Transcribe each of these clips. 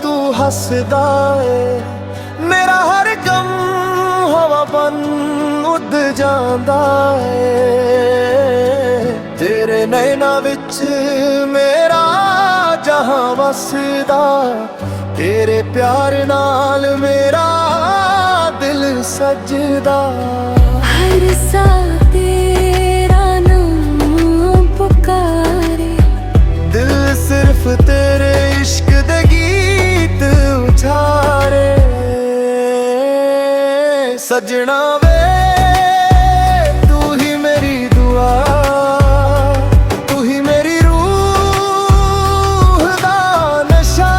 तू हसदा है मेरा हर गम हवा बन उड़ जांदा है। तेरे नैना विच मेरा जहां वसदा, तेरे प्यार नाल मेरा दिल सजदा। हर सा तेरा नाम पुकारे, दिल सिर्फ तेरे इश्क दे गीत उछारे। सजना वे तू ही मेरी दुआ, तू ही मेरी रूह दा नशा।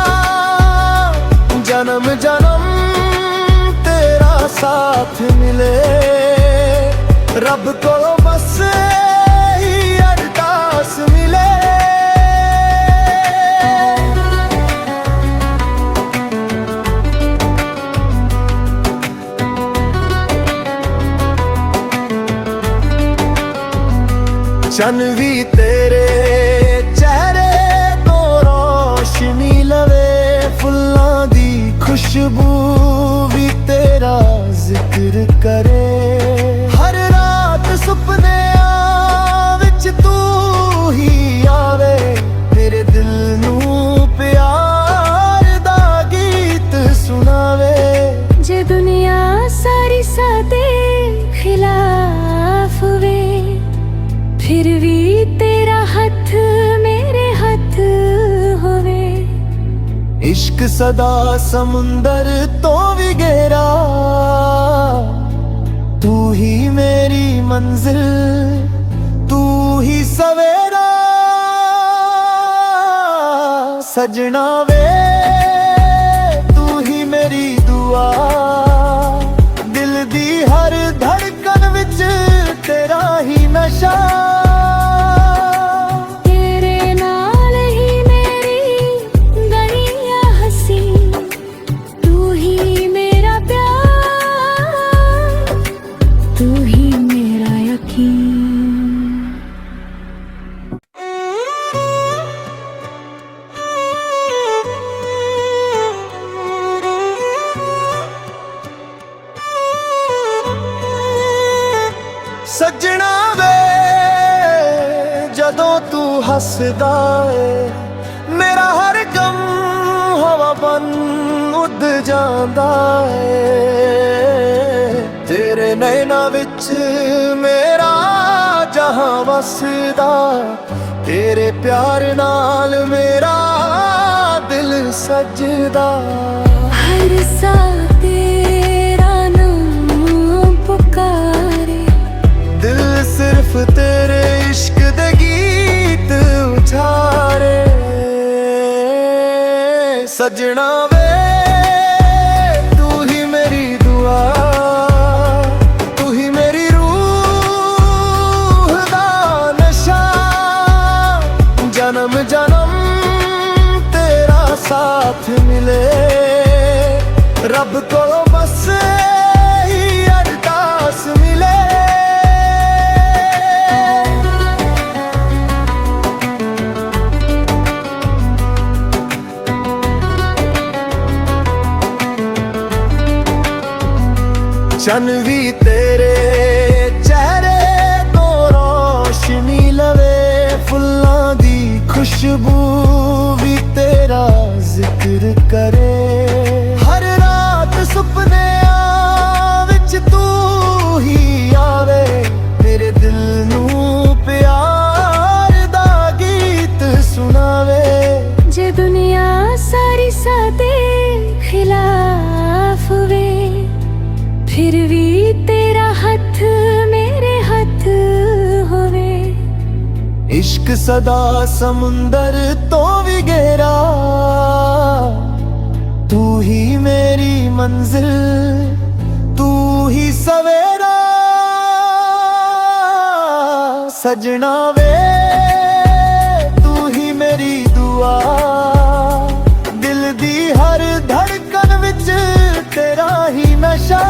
जन्म जन्म तेरा साथ मिले, रब को बस ही अरदास मिले। चन भी तेरे चेहरे तो रोशनी लवे, फुल्लां दी खुशबू भी तेरा जिक्र करे। हर रात सुपने विच तू ही आवे, मेरे दिल नू प्यार दा गीत सुनावे। जे दुनिया सारी सादे खिलाफ वे, फिर भी तेरा हथ मेरे हथ होवे। इश्क सदा समुंदर तो भी गहरा, तू ही मेरी मंजिल, तू ही सवेरा। सजना वे तू ही मेरी दुआ, दिल दी हर धड़कन विच तेरा ही नशा। सजना वे जदों तू हसदा है मेरा हर गम हवा बन उड़ जांदा है। तेरे नैना विच मेरा जहां वसदा, तेरे प्यार नाल मेरा दिल सजदा। हर सा तेरा नाम पुकारे, दिल सिर्फ तेरे इश्क दे गीत उछारे। सजना वे तू ही मेरी दुआ, तू ही मेरी रूह दा नशा। जन्म जन्म तेरा साथ मिले, रब को बस ही अरदास मिले। चन भी तेरे चेहरे तो रोशनी लवे, फुल्लां दी खुशबू भी तेरा जिक्र करे। हर रात सुपने विच तू ही आवे, मेरे दिल नू प्यार दा गीत सुनावे। जे दुनिया सारी सादे खिलाफ वे, फिर भी तेरा हथ मेरे हथ होवे। इश्क सदा समुंदर तो भी गहरा, तू ही मेरी मंजिल, तू ही सवेरा। सजना वे तू ही मेरी दुआ, दिल दी हर धड़कन विच तेरा ही नशा।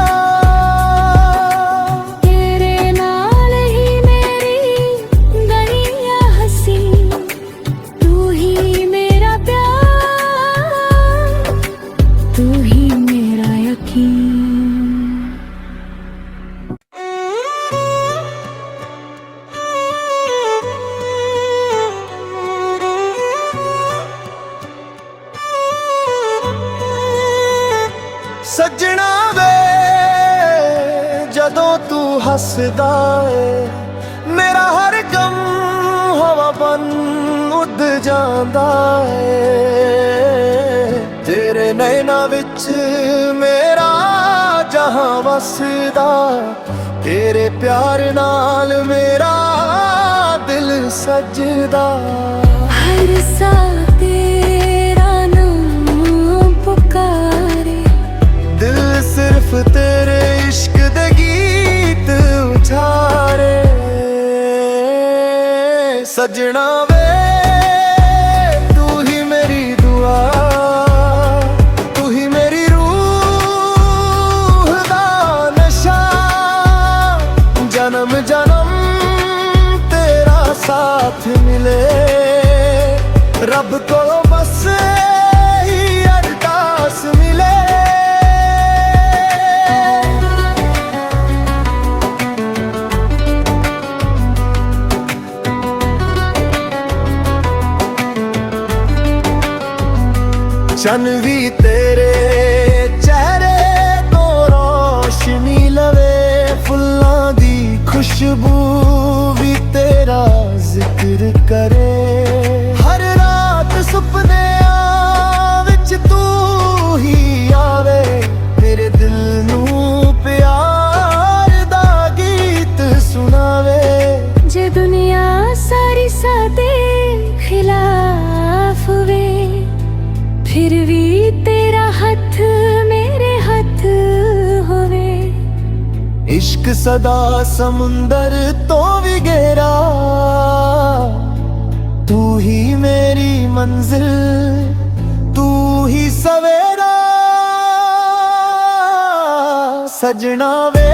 ਸੱਜਣਾ ਵੇ ਜਦੋਂ ਤੂੰ ਹੱਸਦਾ ਏ ਮੇਰਾ ਹਰ ਗਮ ਹਵਾ ਬਨ ਉੱਡ ਜਾਂਦਾ ਏ ਤੇਰੇ ਨੈਣਾਂ ਵਿੱਚ ਮੇਰਾ ਜਹਾਂ ਵਸਦਾ ਤੇਰੇ ਪਿਆਰ ਨਾਲ ਮੇਰਾ ਦਿਲ ਸਜਦਾ ਹਰ ਸਾਹ ਤੇਰਾ ਨਾਮ ਪੁਕਾਰੇ ਦਿਲ ਸਿਰਫ ਤੇਰੇ ਇਸ਼ਕ ਦੇ ਗੀਤ ਉਚਾਰੇ ਸਜਣਾ ਵੇ ਤੂੰ ਹੀ ਮੇਰੀ ਦੁਆ ਤੂੰ ਹੀ ਮੇਰੀ ਰੂਹ ਦਾ ਨਸ਼ਾ ਜਨਮ ਜਨਮ ਤੇਰਾ ਸਾਥ ਮਿਲੇ ਰੱਬ ਕੋਲੋਂ ਬਸ ਹੀ ਅਰਦਾਸ ਮਿਲੇ ਚੰਨ ਵੀ ਤੇਰੇ ਚਿਹਰੇ ਤੋਂ ਰੋਸ਼ਨੀ ਲਵੇ ਫੁੱਲਾਂ ਦੀ ਖੁਸ਼ਬੂ ਵੀ ਤੇਰਾ ਜ਼ਿਕਰ ਕਰੇ ਹਰ ਰਾਤ ਸੁਪਨਿਆਂ ਵਿੱਚ ਤੂੰ ਹੀ ਆਵੇ ਮੇਰੇ ਦਿਲ ਨੂੰ ਪਿਆਰ ਦਾ ਗੀਤ ਸੁਣਾਵੇ ਜੇ ਦੁਨੀਆ ਸਾਰੀ ਸਾਡੇ ਖਿਲਾਫ ਵੇ ਫਿਰ ਵੀ ਤੇਰਾ ਹੱਥ ਮੇਰੇ ਹੱਥ ਹੋਵੇ ਇਸ਼ਕ ਸਦਾ ਸਮੁੰਦਰ ਤੋਂ ਵੀ ਗਹਿਰਾ ਤੂੰ ਹੀ ਮੇਰੀ ਮੰਜ਼ਿਲ ਤੂੰ ਹੀ ਸਵੇਰਾ ਸਜਣਾ ਵੇ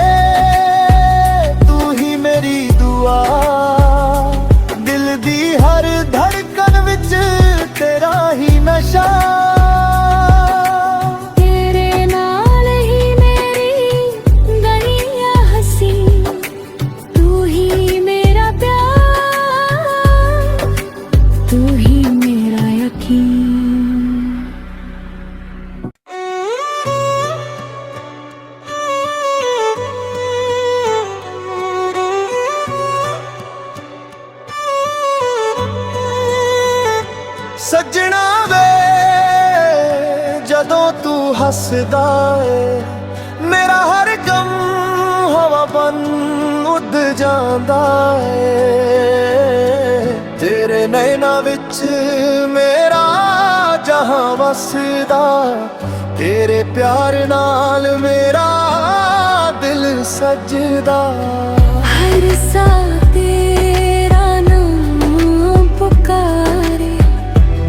ਤੂੰ ਹੀ ਮੇਰੀ ਦੁਆ ਦਿਲ ਦੀ ਹਰ ਧੜਕਨ ਵਿੱਚ ਤੇਰਾ ਹੀ ਨਸ਼ਾ ਤੇਰੇ ਨਾਲ ਹੀ ਮੇਰੀ ਗਲੀਆਂ ਹਸੀ ਤੂੰ ਹੀ ਮੇਰਾ ਪਿਆਰ ਤੂੰ ਹੀ ਮੇਰਾ ਯਕੀਨ ਸੱਜਣਾ ਵੇ ਜਦੋਂ ਤੂੰ ਹੱਸਦਾ ਏ ਮੇਰਾ ਹਰ ਗਮ ਹਵਾ ਬਨ ਉੱਡ ਜਾਂਦਾ ਏ ਤੇਰੇ ਨੈਣਾਂ ਵਿੱਚ ਮੇਰਾ ਜਹਾਂ ਵਸਦਾ ਤੇਰੇ ਪਿਆਰ ਨਾਲ ਮੇਰਾ ਦਿਲ ਸਜਦਾ ਹਰ ਸਾਹ ਤੇਰਾ ਨਾਮ ਪੁਕਾਰੇ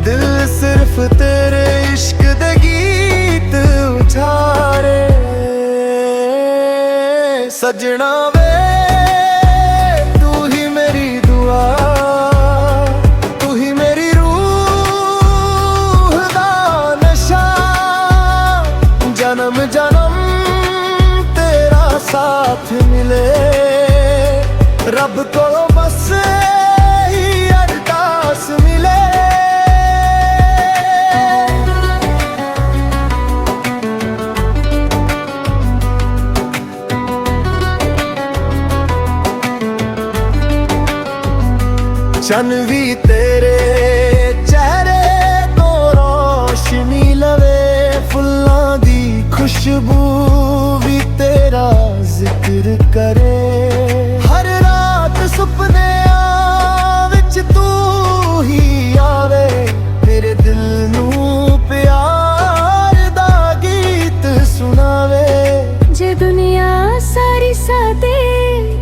ਦਿਲ ਸਿਰਫ ਤੇਰੇ ਇਸ਼ਕ ਦੇ ਗੀਤ ਉਚਾਰੇ ਸਜਣਾ ਵੇ ਤੂੰ ਹੀ ਮੇਰੀ ਦੁਆ ਤੂੰ ਹੀ ਮੇਰੀ ਰੂਹ ਦਾ ਨਸ਼ਾ ਜਨਮ ਜਨਮ ਤੇਰਾ ਸਾਥ ਮਿਲੇ ਰੱਬ ਕੋਲੋਂ ਬਸ ਹੀ ਅਰਦਾਸ ਮਿਲੇ ਚੰਨ ਵੀ ਤੇਰੇ ਚਿਹਰੇ ਤੋਂ ਰੋਸ਼ਨੀ ਲਵੇ ਫੁੱਲਾਂ ਦੀ ਖੁਸ਼ਬੂ ਵੀ ਤੇਰਾ ਜ਼ਿਕਰ ਕਰੇ ਹਰ ਰਾਤ ਸੁਪਨਿਆਂ ਵਿੱਚ ਤੂੰ ਹੀ ਆਵੇ ਮੇਰੇ ਦਿਲ ਨੂੰ ਪਿਆਰ ਦਾ ਗੀਤ ਸੁਣਾਵੇ ਜੇ ਦੁਨੀਆ ਸਾਰੀ ਸਾਡੇ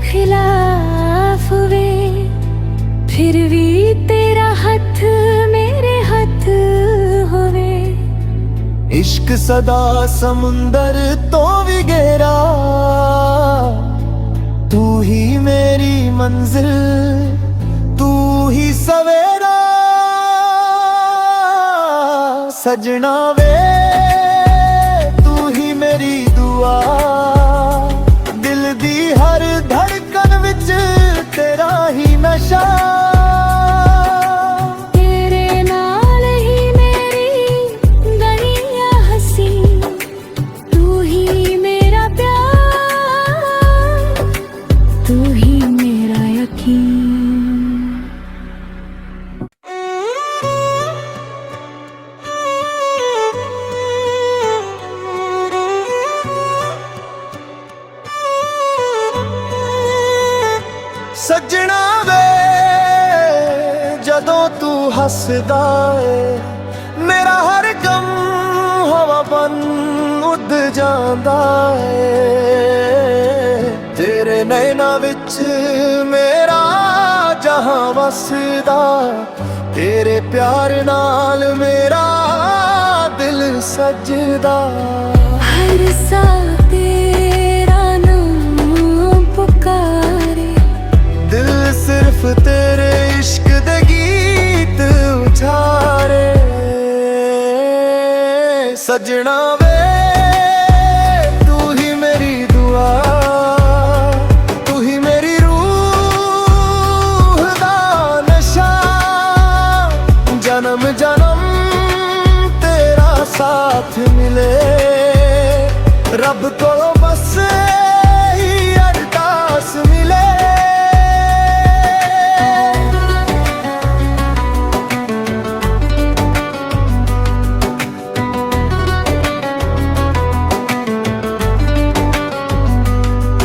ਖਿਲਾਫ ਵੇ ਫਿਰ ਵੀ ਤੇਰਾ ਹੱਥ ਮੇਰੇ ਹੱਥ ਹੋਵੇ ਇਸ਼ਕ ਸਦਾ ਸਮੁੰਦਰ ਤੋਂ ਵੀ ਗਹਿਰਾ ਤੂੰ ਹੀ ਮੇਰੀ ਮੰਜ਼ਿਲ ਤੂੰ ਹੀ ਸਵੇਰਾ ਸਜਣਾ ਵੇ ਤੂੰ ਹੀ ਮੇਰੀ ਦੁਆ ਦਿਲ ਦੀ ਹਰ ਧੜਕਨ ਵਿੱਚ ਤੇਰਾ ਹੀ ਨਸ਼ਾ ਤੇਰੇ ਨਾਲ ਹੀ ਮੇਰੀ ਗਲੀਆਂ ਹਸੀ ਤੂੰ ਸੱਜਣਾ ਵੇ ਜਦੋਂ ਤੂੰ ਹੱਸਦਾ ਏ ਮੇਰਾ ਹਰ ਗਮ ਹਵਾ ਬਨ ਉੱਡ ਜਾਂਦਾ ਏ ਤੇਰੇ ਨੈਣਾਂ ਵਿੱਚ ਮੇਰਾ ਜਹਾਂ ਵਸਦਾ ਤੇਰੇ ਪਿਆਰ ਨਾਲ ਮੇਰਾ ਦਿਲ ਸਜਦਾ हर सा तेरा नाम पुकारे दिल सिर्फ तेरे इश्क दे गीत उचारे सजना वे तू ही मेरी दुआ तू ही मेरी रूह दा नशा जन्म जन्म तेरा साथ मिले रब को बस ही अरदास मिले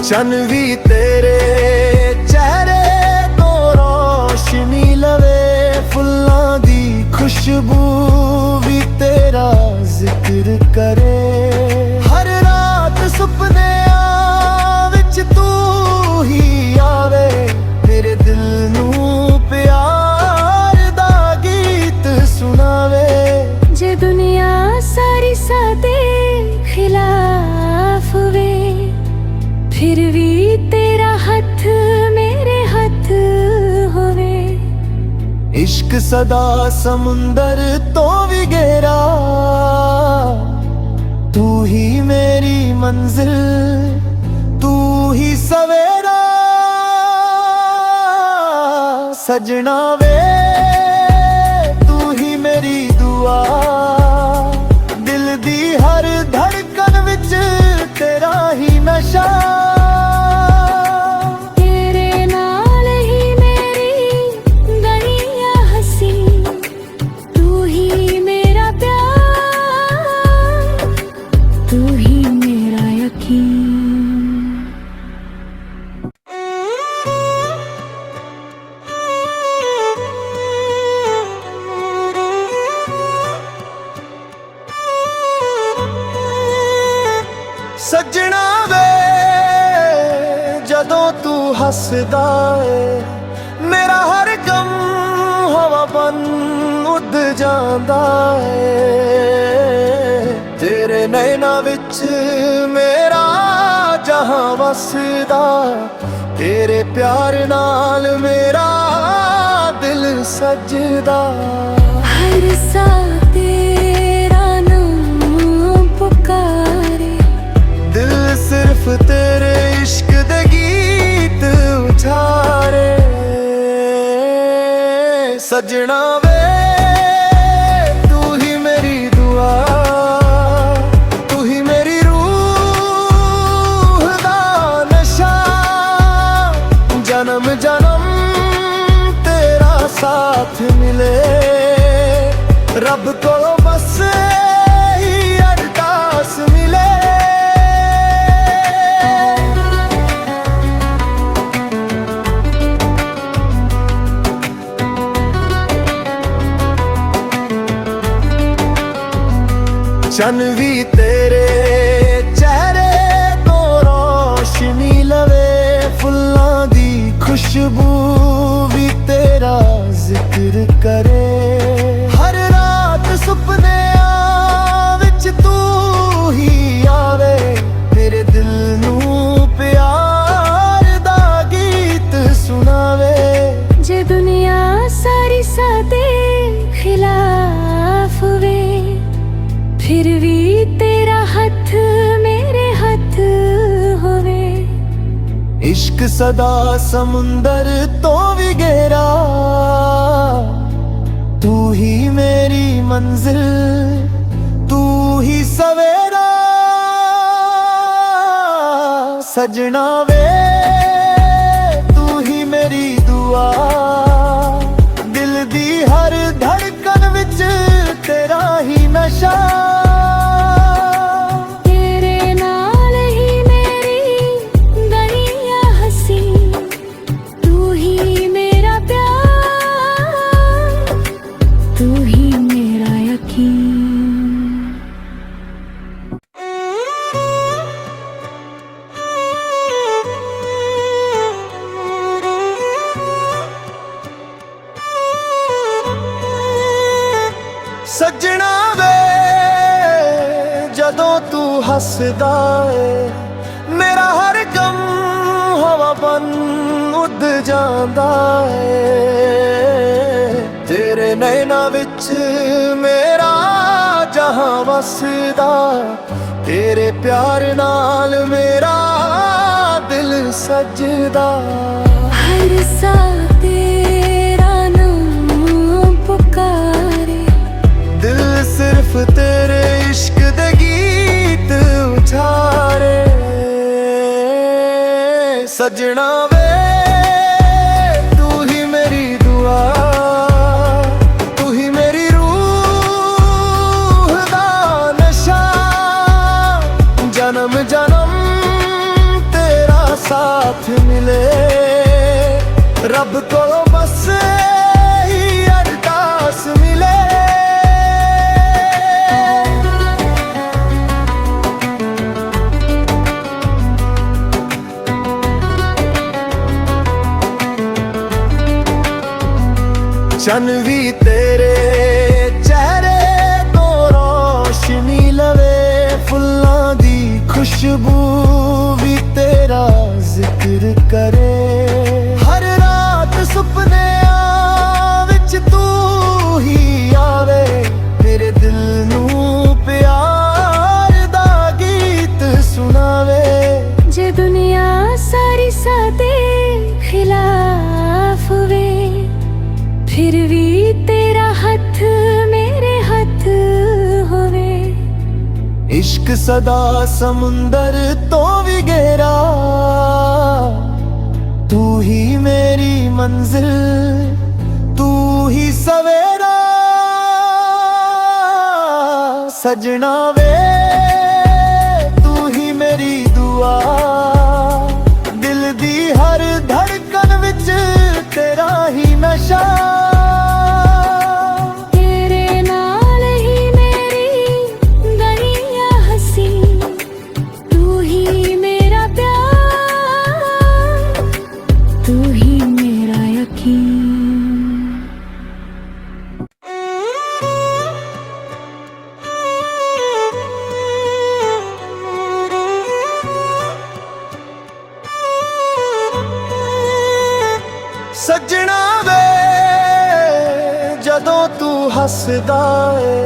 चन भी तेरे चेहरे तो रोशनी लवे फुल्लां दी खुशबू भी तेरा जिक्र करे हर रात सुपने विच तू ही आवे मेरे दिल नू प्यार दा गीत सुनावे जे दुनिया सारी सादे खिलाफ वे फिर भी तेरा हथ मेरे हथ होवे इश्क सदा समुंदर तो भी गहरा तू ही मेरी मंजिल तू ही सवेरा सजना वे तू ही मेरी दुआ दिल दी हर धड़कन विच तेरा ही नशा तेरे नाल ही मेरी दुनिया हसी तू ही मेरा प्यार तू ही मेरा यकीन सजना वे ਜਦੋਂ ਤੂੰ ਹੱਸਦਾ ਏ ਮੇਰਾ ਹਰ ਗਮ ਹਵਾ ਬਨ ਉੱਡ ਜਾਂਦਾ ਏ ਤੇਰੇ ਨੈਣਾਂ ਵਿੱਚ ਮੇਰਾ ਜਹਾਂ ਵਸਦਾ ਤੇਰੇ ਪਿਆਰ ਨਾਲ ਮੇਰਾ ਦਿਲ ਸਜਦਾ हर सा तेरा नाम पुकारे दिल सिर्फ तेरे इश्क दे गीत उचारे सजना वे तू ही मेरी दुआ तू ही मेरी रूह दा नशा जन्म जन्म तेरा साथ मिले रब को बस ही अरदास मिले चन भी तेरे चेहरे तो रोशनी लवे फुल्लां दी खुशबू भी तेरा जिक्र करे हर रात सुपने विच तू ही आवे मेरे दिल नू प्यार दा गीत सुनावे जे दुनिया सारी सादे खिलाफ वे फिर भी तेरा हथ मेरे हथ होवे इश्क सदा समुंदर तो भी गहरा तू ही मेरी मंजिल तू ही सवेरा सजना वे तू ही मेरी दुआ दिल दी हर धड़कन विच तेरा ही नशा तेरे नाल ही मेरी दुनिया हसी तू ही ਹੱਸਦਾ ਏ ਮੇਰਾ ਹਰ ਗਮ ਹਵਾ ਬਨ ਉੱਡ ਜਾਂਦਾ ਏ ਤੇਰੇ ਨੈਣਾਂ ਵਿੱਚ ਮੇਰਾ ਜਹਾਂ ਵਸਦਾ ਤੇਰੇ ਪਿਆਰ ਨਾਲ ਮੇਰਾ ਦਿਲ ਸਜਦਾ हर सा तेरा नाम पुकारे दिल सिर्फ तेरे इश्क दे गीत उछारे सजना वे तू ही मेरी दुआ तू ही मेरी रूह दा नशा जन्म जन्म तेरा साथ मिले रब को बस ही अरदास मिले चन भी तेरे चेहरे तो रोशनी लवे फुल्लां दी खुशबू भी तेरा जिक्र करे हर रात सुपनियां विच तू ही आवे मेरे दिल नू प्यार दा गीत सुनावे जे दुनिया सारी सादे खिलाफ वे फिर भी तेरा हथ मेरे हथ होवे इश्क सदा समुंदर तो भी गहरा तू ही मेरी मंजिल तू ही सवेरा सजना वे तू ही मेरी दुआ दिल दी हर धड़कन विच तेरा ही नशा तेरे नाल ही मेरी गलियां हसी तू ही मेरा प्यार तू ही मेरा यकीन सजना वे जदों तू हसदा ए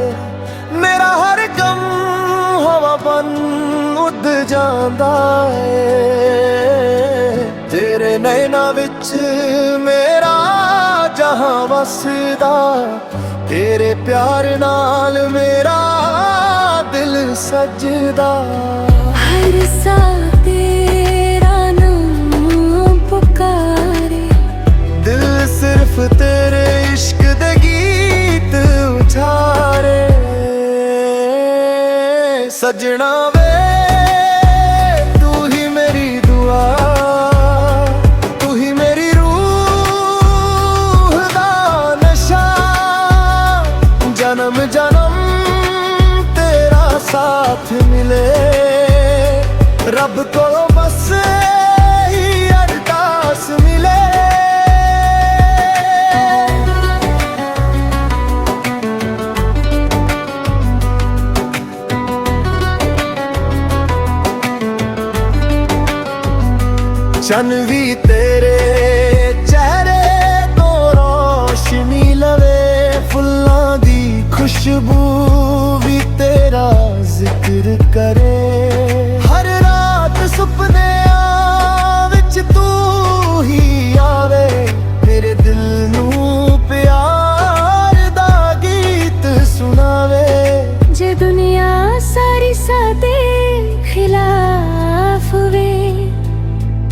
मेरा हर गम हवा बन उड जांदा ए तेरे नैणा विच मेरा जहां वसदा तेरे प्यार नाल मेरा दिल सजदा हर सा तेरा नाम पुकारे दिल सिर्फ तेरे इश्क दे गीत उछारे सजना वे तू ही मेरी दुआ तू ही मेरी रूह दा नशा जन्म जन्म तेरा साथ मिले रब को बस ही अरदास मिले चन भी तेरे चेहरे तो रोशनी लवे फुल्लां दी खुशबू भी तेरा जिक्र करे हर रात सुपनियां विच तू ही आवे मेरे दिल नू प्यार दा गीत सुनावे जे दुनिया सारी सादे खिलाफ वे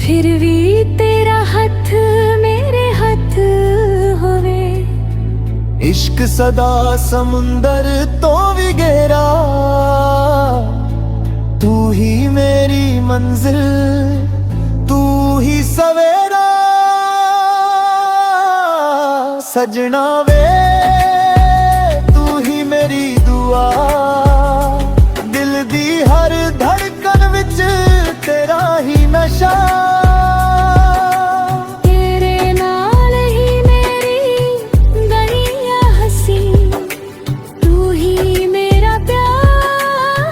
फिर भी तेरा हथ मेरे हथ होवे इश्क सदा समुंदर तो भी गहरा तू ही मेरी मंजिल तू ही सवेरा सजना वे तू ही मेरी दुआ दिल दी हर धड़कन विच तेरा ही नशा तेरे नाल ही मेरी गलियां हसी तू ही मेरा प्यार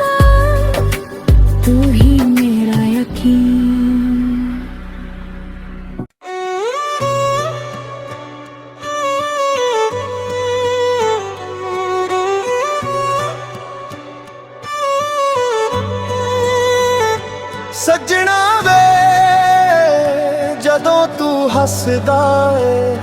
ਸੱਜਣਾ ਵੇ ਜਦੋਂ ਤੂੰ ਹੱਸਦਾ ਏ